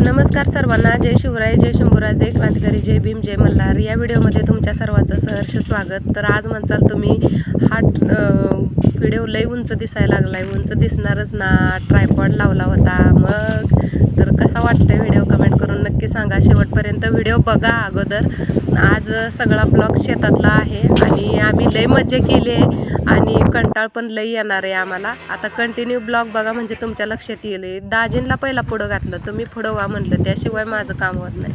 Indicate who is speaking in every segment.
Speaker 1: नमस्कार सर्वांना, जय शिवराय, जय शंभूराज, जय क्रांतिकारी, जय भीम, जय मल्हार. या व्हिडिओमध्ये तुमच्या सर्वांचं सहर्ष स्वागत. तर आज म्हणसाल तुम्ही हा व्हिडिओ लई उंच दिसायला लागलाय. उंच दिसणारच ना, ट्रायपॉड लावला होता. मग तर कसा वाटतंय व्हिडिओ कमेंट करून नक्की सांगा. शेवटपर्यंत व्हिडिओ बघा अगोदर. आज सगळा ब्लॉग शेतातला आहे आणि आम्ही लई मज्जा केली आहे आणि कंटाळ पण लई येणार आहे आम्हाला. आता कंटिन्यू ब्लॉग बघा म्हणजे तुमच्या लक्षात येईल. दाजींना पहिला पुढं घातलं, तुम्ही पुढं व्हा म्हणलं, त्याशिवाय माझं काम होत नाही.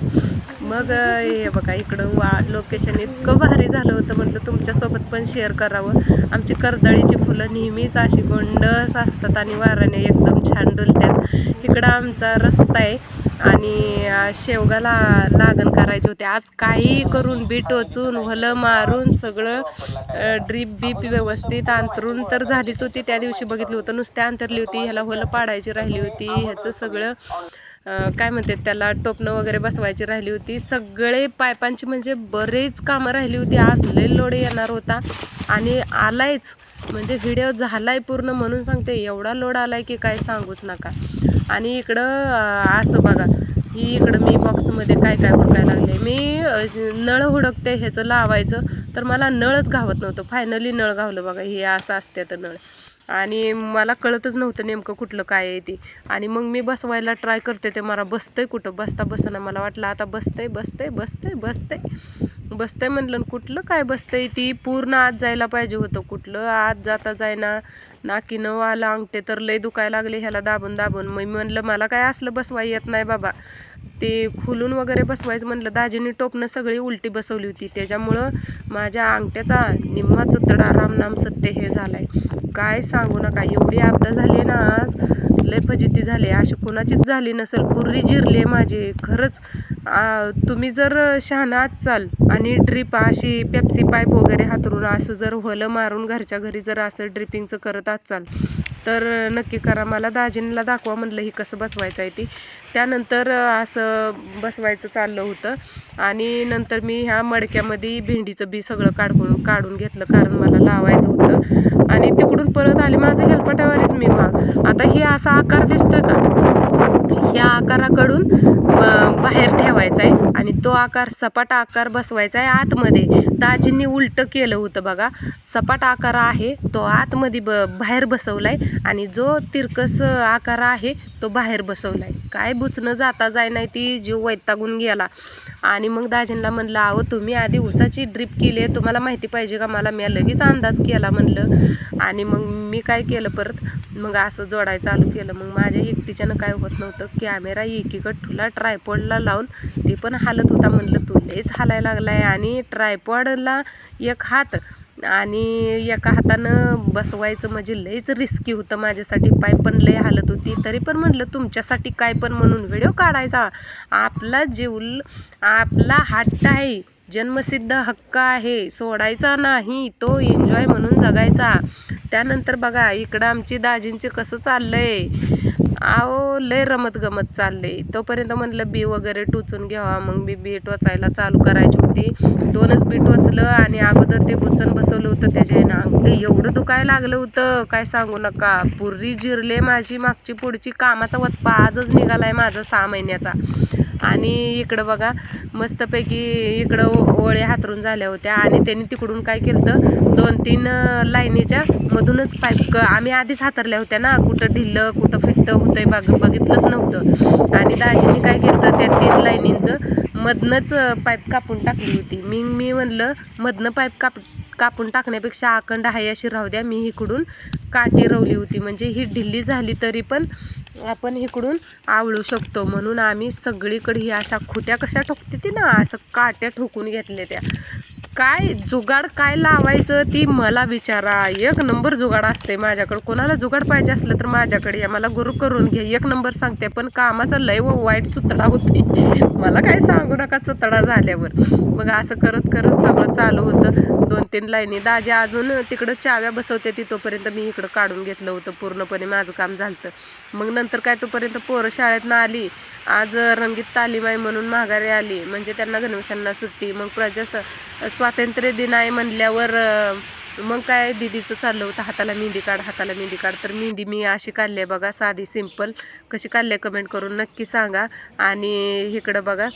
Speaker 1: मग हे बघा इकडं लोकेशन इतकं भारी झालं होतं, म्हटलं तुमच्यासोबत पण शेअर करावं. आमची कर्दळीची फुलं नेहमीच अशी गोंडस असतात आणि वाऱ्याने एकदम छान डुलतात. इकडं आमचा रस्ता आहे आणि शेवगाला लागण करायची होती. आज काही करून बी टोचून भलं मारून सगळं ड्रीप बीप व्यवस्थित अंतरून तर झालीच होती. त्या दिवशी बघितलं होतं नुसत्या अंतरली होती, ह्याला होलं पाडायची राहिली होती. ह्याचं सगळं काय म्हणतात त्याला टोपणं वगैरे बसवायची राहिली होती. सगळे पायपांची म्हणजे बरेच कामं राहिली होती. आज लय लोड येणार होता आणि आलायच म्हणजे व्हिडिओ झालाय पूर्ण म्हणून सांगते. एवढा लोड आलाय की काय सांगूच नका. आणि इकडं असं बघा, ही इकडं मी बॉक्समध्ये काय काय हुडकायला लागले. मी नळ हुडकते ह्याचं लावायचं, तर मला नळच घावत नव्हतं. फायनली नळ घावलं बघा. हे असं असते तर नळ, आणि मला कळतच नव्हतं नेमकं कुठलं काय आहे ते. आणि मग मी बसवायला ट्राय करते, ते मला बसतंय कुठं, बसना. मला वाटलं आता बसतंय म्हणलं, कुठलं काय बसतंय. ती पूर्ण आत जायला पाहिजे होतं, कुठलं आत जाता जायना. नाकी नऊ आलं, अंगठे तर लय दुखायला लागले ह्याला दाबून. मी म्हणलं मला काय असलं बसवाय येत नाही बाबा. ते खुलून वगैरे बसवायचं म्हणलं. दाजीने टोपणं सगळी उलटी बसवली होती, त्याच्यामुळं माझ्या अंगठ्याचा निम्मा चुतडा रामनाम सत्य हे झालाय. काय सांगू नका, एवढी आपदा झाली ना आज, लय फजिती झाली. अशी कोणाचीच झाली नसेल, पुरी जिरली माझी खरंच. तुम्ही जर शहाणा चाल आणि ड्रीप अशी पेप्सी पाईप वगैरे हातरून असं जर होलं मारून घरच्या घरी जर असं ड्रिपिंगचं करत असाल तर नक्की करा. मला दाजींना दाखवा म्हणलं ही कसं बसवायचं आहे ती. त्यानंतर असं बसवायचं चाललं होतं आणि नंतर मी ह्या मडक्यामध्ये भेंडीचं बी सगळं काढून घेतलं, कारण मला लावायचं होतं. आणि तिकडून परत आले, माझं हेलपाट्यावरच मी आता हे असा आकार दिसतोय का, ह्या आकाराकडून बाहेर ठेवायचा आहे आणि तो आकार सपाट आकार बसवायचा आहे आतमध्ये. दाजींनी उलटं केलं होतं बघा. सपाट आकार आहे तो आतमध्ये बाहेर बसवलाय आणि जो तिरकस आकार आहे तो बाहेर बसवलाय. काय बुचणं जाता जाय नाही, ती जीव वैतागून गेला. आणि मग दाजींना म्हणलं, अहो तुम्ही आधी ऊसाची ड्रीप केली आहे, तुम्हाला माहिती पाहिजे का मला, मी लगेच अंदाज केला म्हणलं. आणि मग मी काय केलं परत, मग असं जोडायचं चालू केलं. मग माझ्या एकटीच्यानं काय होत नव्हतं, कॅमेरा एकीकडे ठुला ट्रायपॉडला लावून ते पण हालत होता. म्हणलं तू लयच हालायला लागलाय. आणि ट्रायपॉडला एक हात आणि एका हातानं बसवायचं म्हणजे लयच रिस्की होतं माझ्यासाठी. पाय पण लय हालत होती, तरी पण म्हटलं तुमच्यासाठी काय पण म्हणून व्हिडिओ काढायचा. आपला जीव, आपला हट्ट आहे, जन्मसिद्ध हक्क आहे, सोडायचा नाही, तो एन्जॉय म्हणून जगायचा. त्यानंतर बघा इकडं आमची दाजींचे कसं चाललंय, अहो लय रमत गमत चाललंय. तोपर्यंत म्हणलं बी वगैरे टोचून घ्यावा. मग बी टोचायला चालू करायची होती. 2च बी टोचलं आणि अगोदर ते बुचन बसवलं होतं, त्याच्या अंगठे एवढं दुखायला लागलं होतं काय सांगू नका. पुरी जिरले माझी मागची पुढची. कामाचा वचपा आजच निघालाय माझा 6 महिन्याचा. आणि इकडं बघा मस्तपैकी इकडं ओळ्या हातरून झाल्या होत्या आणि त्यांनी तिकडून काय केलं तर 2-3 लाईनीच्या मधूनच पाईप आम्ही आधीच हातरल्या होत्या ना, कुठं ढिल्लं कुठं फिट्ट होतंय बघितलंच नव्हतं. आणि दाजींनी काय केलं तर त्या 3 लाईनींचं मधनंच पाईप कापून टाकली होती. मी म्हणलं मधनं पाईप कापून टाकण्यापेक्षा अखंड हाय अशी राहू द्या, मी इकडून काठी रवली होती म्हणजे ही ढिल्ली झाली तरी पण आपण इकडून आवळू शकतो. म्हणून आम्ही सगळीकडे ही अशा खुट्या कशा ठोकते ती ना, असं काट्या ठोकून घेतल्या त्या. काय जुगाड काय लावायचं ती मला विचारा, 1 नंबर जुगाड असते माझ्याकडं. कोणाला जुगाड पाहिजे असलं तर माझ्याकडे या, मला गुरु करून घ्या, 1 नंबर सांगते. पण कामाचा लय वाईट चुतडा होती, मला काय सांगू नका चुतडा झाल्यावर. मग असं करत सगळं चालू होतं. 2-3 लाईनी दाजी अजून तिकडं चाव्या बसवते ती, तोपर्यंत मी इकडं काढून घेतलं होतं. पूर्णपणे माझं काम झालं. मग नंतर काय तोपर्यंत पोरं शाळेतनं आली. आज रंगीत तालीम आहे म्हणून माघारी आली, म्हणजे त्यांना गणवेशांना सुट्टी. मग स्वातंत्र्य दिन आहे म्हणल्यावर मग काय दीदीचं चाललं होतं हाताला मेहंदी काढ, हाताला मेहंदी काढ. तर मेहंदी मी अशी काढली आहे बघा, साधी सिंपल. कशी काढली कमेंट करून नक्की सांगा. आणि इकडं बघा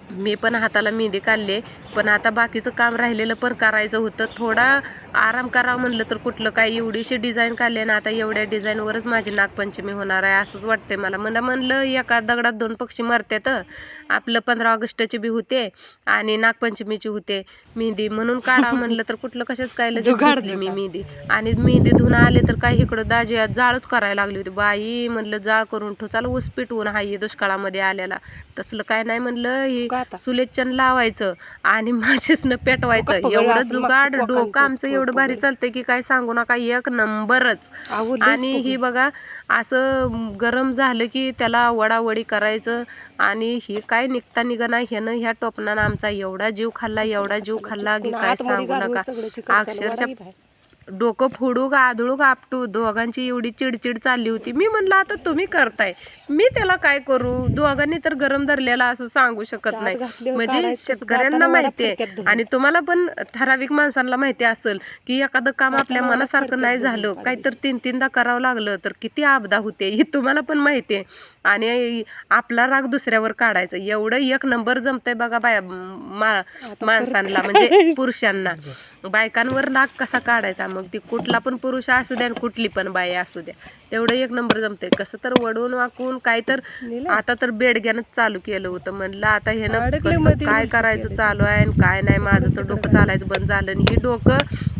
Speaker 1: मी पण हाताला मेहंदी काढली आहे, पण आता बाकीचं काम राहिलेलं पण करायचं होतं. थोडा आराम करावं म्हणलं तर कुठलं काय एवढीशी डिझाईन काढली ना, आता एवढ्या डिझाईनवरच माझी नागपंचमी होणार आहे असंच वाटते मला. म्हणलं एका दगडात 2 पक्षी मरतात. आपलं 15 ऑगस्टची बी होते आणि नागपंचमीची होते मेहंदी, म्हणून काढा म्हणलं तर कुठलं कशाच काय लगेच घातली मी मेहंदी. आणि मेहंदी धुवून आले तर काय इकडं दाजी जाळच करायला लागली होती. बाई म्हणलं जाळ करून ठेव, चाल ऊस पिटवून हाय दुष्काळामध्ये आलेला. तसलं काय नाही म्हणलं, ही सुलेचन लावायचं आणि माझीच पेटवायचं. एवढं जुगाड डोकं आमचं एवढं भारी चालतंय की काय सांगू नका, एक नंबरच. आणि ही बघा असं गरम झालं की त्याला वडावडी करायचं. आणि ही काय निघता निघाना ह्यानं ह्या टोपणानं आमचा एवढा जीव खाल्ला, एवढा जीव खाल्ला की काय सांगू नका. अक्षरशः डोकं फोडू का आदळू का आपटू, दोघांची एवढी चिडचिड चालली होती. मी म्हणलं आता तुम्ही करताय, मी त्याला काय करू, दोघांनी तर गरम धरलेला असं सांगू शकत नाही. म्हणजे शेतकऱ्यांना माहिती आहे आणि तुम्हाला पण ठराविक माणसांना माहिती असेल की एखादं काम आपल्या मनासारखं नाही झालं, काहीतर 3-3दा करावं लागलं तर किती आपदा होते हे तुम्हाला पण माहिती आहे. आणि आपला राग दुसऱ्यावर काढायचं एवढं एक नंबर जमतंय बघा माणसांना म्हणजे पुरुषांना. बायकांवर राग कसा काढायचा, मग ती कुठला पण पुरुष असू द्या आणि कुठली पण बाई असू द्या, तेवढं एक नंबर जमतंय. कसं तर वडून वाकून काय तर आता तर बेडग्यानंच चालू केलं होतं. म्हणलं आता हे काय करायचं चालू आहे आणि काय नाही. माझं तर डोकं चालायचं बंद झालं आणि ही डोकं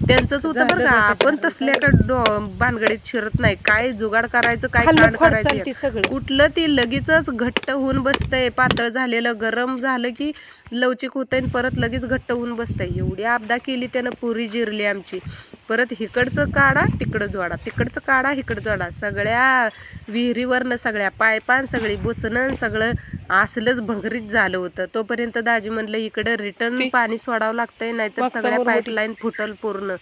Speaker 1: त्यांचंच होतं बरं का. आपण तसल्या का भानगडीत शिरत नाही. काय जुगाड करायचं, काय कांड करायचं, कुठलं ती लगेचच घट्ट होऊन बसतंय. पातळ झालेलं गरम झालं की लवचिक होतंय आणि परत लगेच घट्ट होऊन बसतंय. एवढी आपदा केली त्यानं, पुरी जिरली आमची. परत इकडचं काढा तिकडं जोडा, तिकडचं काढा इकडं जोडा. सगळ्या विहिरीवरनं सगळ्या पायपान सगळी बोचणं सगळं असलंच भंगरीत झालं होतं. तोपर्यंत दाजी म्हणलं इकडं रिटर्न पाणी सोडावं लागतंय, नाहीतर सगळ्या पाईपलाईन फुटल, पूर्ण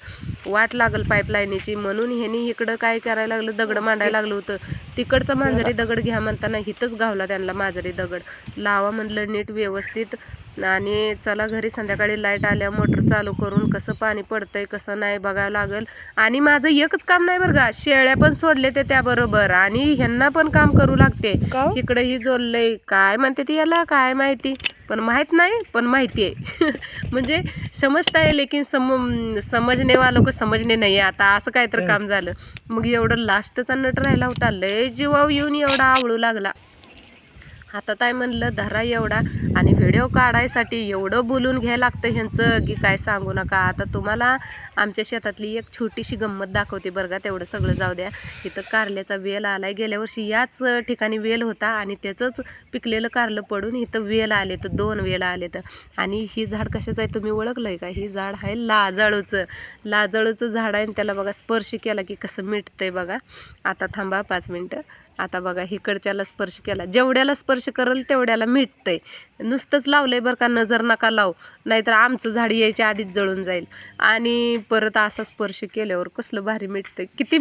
Speaker 1: वाट लागल पाईपलाईनीची. म्हणून ह्यानी इकडं काय करायला लागलं, दगड मांडायला लागलं होतं. तिकडचं मांजरी दगड घ्या म्हणताना हिथंच गावला त्यांना मांजरी दगड. लावा म्हणलं नीट व्यवस्थित. आणि चला घरी, संध्याकाळी लाईट आल्या मोटर चालू करून कसं पाणी पडतंय कसं नाही बघायला लागल. आणि माझं एकच काम नाही बरं का, शेळ्या पण सोडले ते त्याबरोबर आणि ह्यांना पण काम करू लागते. इकडं ही जोडलंय, काय म्हणते ती याला काय माहिती, पण माहित नाही पण माहिती आहे. म्हणजे समजता आहे लेकिन समजणे वालों को समजणे नाही. आता असं काय तर काम झालं. मग एवढं लास्टचा नट राहिला होता, लय जीवाव येऊन एवढा आवळू लागला. हातात आहे म्हणलं धरा एवढा. आणि व्हिडिओ काढायसाठी एवढं बोलून घ्यायला लागतं ह्यांचं की काय सांगू नका. आता तुम्हाला आमच्या शेतातली एक छोटीशी गंमत दाखवते बरं का. तेवढं सगळं जाऊ द्या. इथं कारल्याचा वेल आलाय. गेल्या वर्षी याच ठिकाणी वेल होता आणि त्याचंच पिकलेलं कारलं पडून इथं वेल आले, तर 2 वेल आले. तर आणि ही झाड कशाचं आहे तुम्ही ओळखलंय का? ही झाड आहे लाजळूचं झाड आहे. आणि त्याला बघा स्पर्श केला की कसं मिटतंय बघा. आता थांबा 5 मिनटं. आता बघा इकडच्याला स्पर्श केला, जेवढ्याला स्पर्श करेल तेवढ्याला मिटतंय. नुसतंच लावलंय बरं का, नजर नका लावू, नाहीतर आमचं झाड यायच्या आधीच जळून जाईल. आणि परत असा स्पर्श केल्यावर कसलं भारी मिटतंय. किती